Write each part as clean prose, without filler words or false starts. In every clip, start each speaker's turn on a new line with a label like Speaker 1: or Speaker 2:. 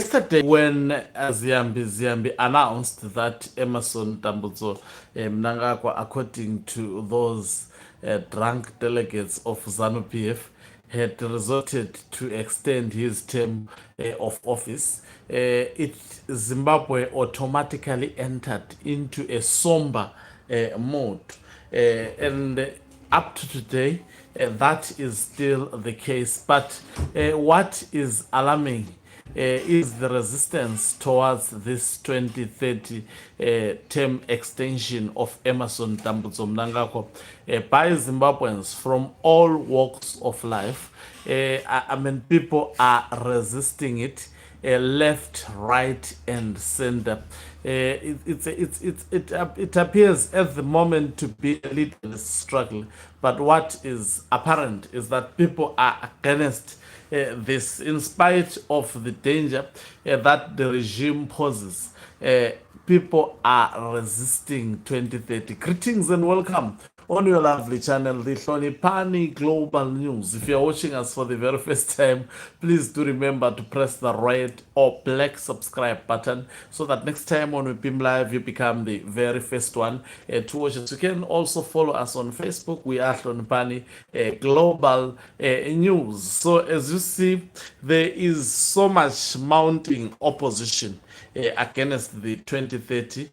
Speaker 1: yesterday, when Ziyambi announced that Emerson Tambutso Mnangagwa, according to those drunk delegates of ZANU-PF, had resorted to extend his term of office, Zimbabwe automatically entered into a somber mode. And up to today, that is still the case. But what is alarming is the resistance towards this 2030 term extension of Emerson Tambutso Mnangagwa by Zimbabweans from all walks of life. I mean, people are resisting it. Left, right, and center. It appears at the moment to be a little struggle, but what is apparent is that people are against this, in spite of the danger that the regime poses. People are resisting 2030. Greetings and welcome on your lovely channel, the Hloniphani Global News. If you're watching us for the very first time, please do remember to press the red or black subscribe button so that next time when we beam live, you become the very first one to watch us. You can also follow us on Facebook. We are Hloniphani Global News. So as you see, there is so much mounting opposition against the 2030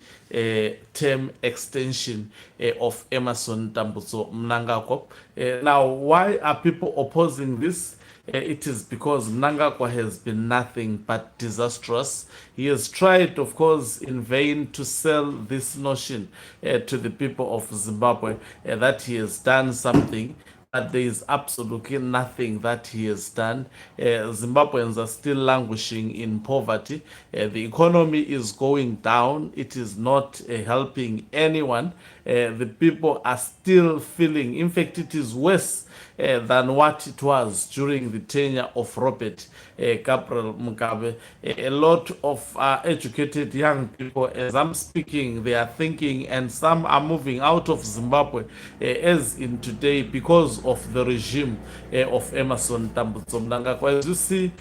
Speaker 1: term extension of Emerson Tambutso Mnangagwa. Now, why are people opposing this? It is because Mnangagwa has been nothing but disastrous. He has tried, of course, in vain to sell this notion to the people of Zimbabwe that he has done something. But there is absolutely nothing that he has done. Zimbabweans are still languishing in poverty. The economy is going down. It is not helping anyone. The people are still feeling, in fact, it is worse than what it was during the tenure of Robert Gabriel Mugabe. A lot of educated young people, as I'm speaking, they are thinking, and some are moving out of Zimbabwe as in today because of the regime of Emerson Tambutso Mnangagwa. As you see,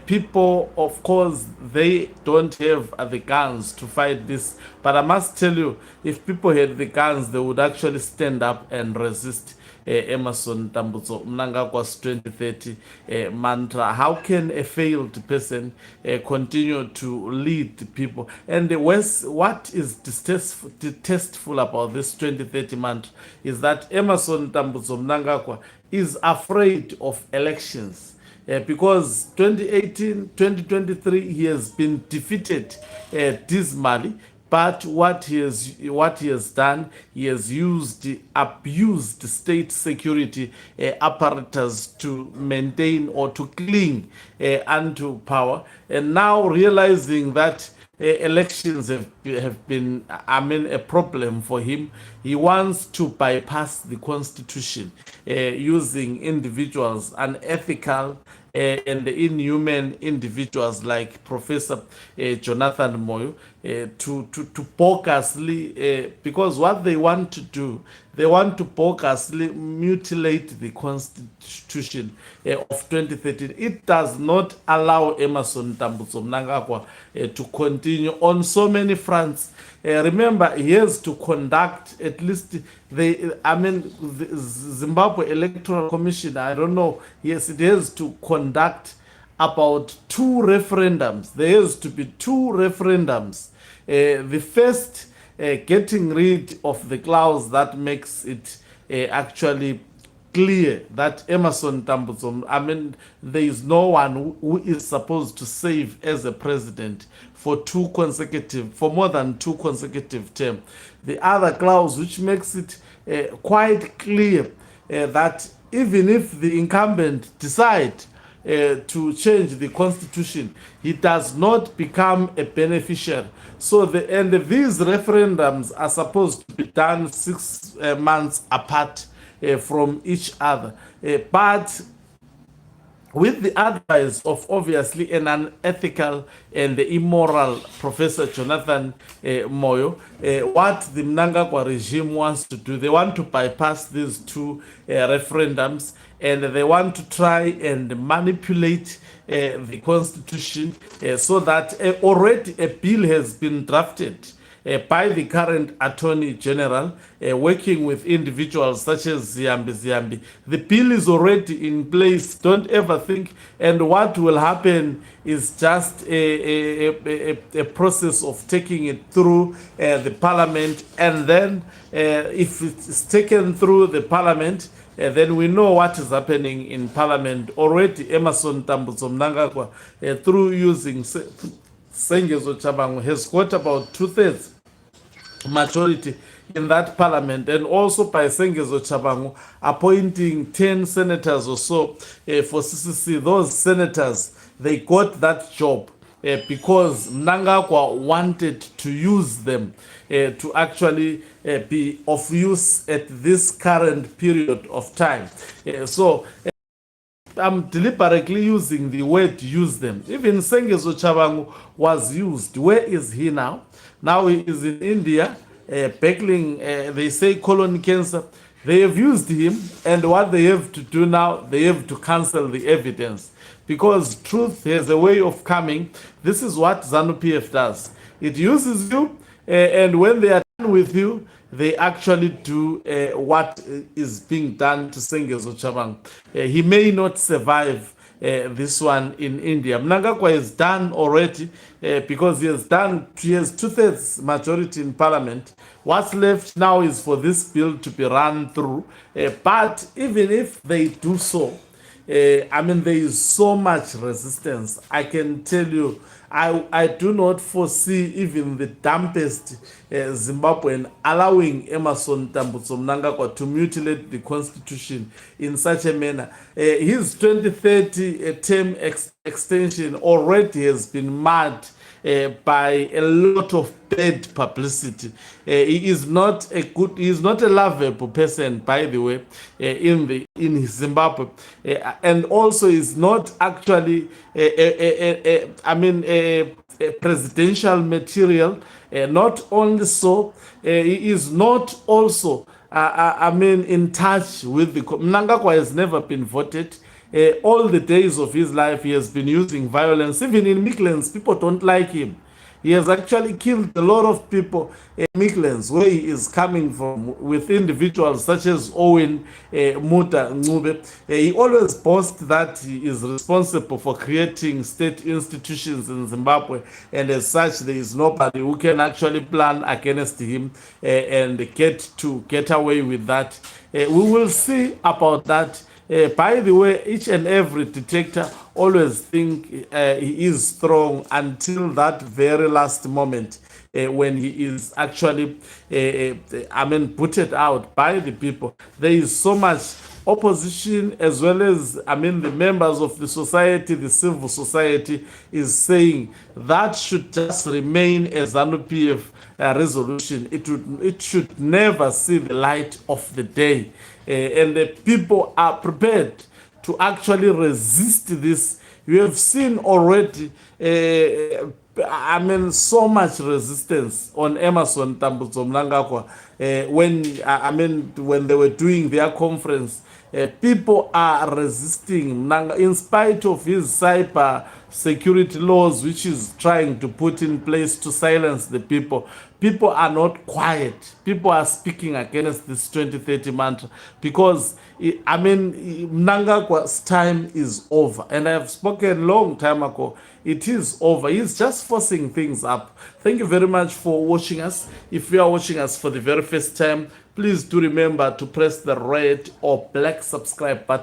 Speaker 1: people, of course, they don't have the guns to fight this. But I must tell you, if people had the guns, they would actually stand up and resist Emerson Tambutso Mnangagwa's 2030 mantra. How can a failed person continue to lead people? And what is distasteful about this 2030 mantra is that Emerson Tambutso Mnangagwa is afraid of elections. Because 2018, 2023, he has been defeated dismally. But what he has done, he has abused state security apparatus to maintain or to cling onto power, and now realizing that elections have been, a problem for him. He wants to bypass the constitution using individuals, unethical and inhuman individuals like Professor Jonathan Moyo to bogusly, because what they want to do, they want to bogusly mutilate the constitution of 2013. It does not allow Emerson Tambutso Mnangagwa to continue on so many fronts. Remember, he has to conduct at least the Zimbabwe Electoral Commission. I don't know. Yes, it has to conduct about 2 referendums. There has to be 2 referendums. The first, getting rid of the clause that makes it actually clear that Emerson Tambutso, there is no one who is supposed to serve as a president for more than 2 consecutive terms. The other clause, which makes it quite clear that even if the incumbent decides to change the constitution, he does not become a beneficiary. So these referendums are supposed to be done 6 months apart from each other. But with the advice of obviously an unethical and immoral Professor Jonathan Moyo, what the Mnangagwa regime wants to do, they want to bypass these two referendums, and they want to try and manipulate the constitution so that already a bill has been drafted by the current Attorney General, working with individuals such as Ziambi. The bill is already in place. Don't ever think. And what will happen is just a process of taking it through the Parliament. And then if it's taken through the Parliament, then we know what is happening in Parliament. Already Emerson Tambuzo Mnangagwa, through using Sengezo Chabangu, has got about 2/3 majority in that parliament, and also by Sengezo Chabangu appointing 10 senators or so for CCC. Those senators, they got that job because Mnangagwa wanted to use them to actually be of use at this current period of time. So I'm deliberately using the word use them. Even Sengezo Chabangu was used. Where is he now? Now he is in India, battling, they say, colon cancer. They have used him, and what they have to do now, they have to cancel the evidence. Because truth has a way of coming. This is what ZANU-PF does. It uses you, and when they are done with you, they actually do what is being done to Sengezo Chabangu. He may not survive this one in India. Mnangagwa is done already because he has 2/3 majority in parliament. What's left now is for this bill to be run through. But even if they do so, I mean, there is so much resistance. I can tell you, I do not foresee even the dumbest Zimbabwean allowing Emerson Tambutso Mnangagwa to mutilate the constitution in such a manner. His 2030 term extension already has been marred by a lot of bad publicity. He is not a lovable person, by the way, in Zimbabwe, and also is not actually, a presidential material. Not only so, he is not also, in touch with the. Mnangagwa has never been voted. All the days of his life, he has been using violence. Even in Midlands, people don't like him. He has actually killed a lot of people in Midlands, where he is coming from, with individuals such as Owen Muta Ngube. He always boasts that he is responsible for creating state institutions in Zimbabwe, and as such, there is nobody who can actually plan against him and get away with that. We will see about that. By the way, each and every detector always think he is strong until that very last moment when he is actually, putted out by the people. There is so much opposition, as well as, the members of the society, the civil society is saying that should just remain as ZANU-PF resolution. It should never see the light of the day. And the people are prepared to actually resist this. You have seen already, so much resistance on Emerson Tambutso Mnangagwa when they were doing their conference. People are resisting in spite of his cyber security laws, which is trying to put in place to silence the people. People are not quiet. People are speaking against this 2030 mantra because, Mnangagwa's time is over. And I have spoken long time ago. It is over. He's just forcing things up. Thank you very much for watching us. If you are watching us for the very first time, please do remember to press the red or black subscribe button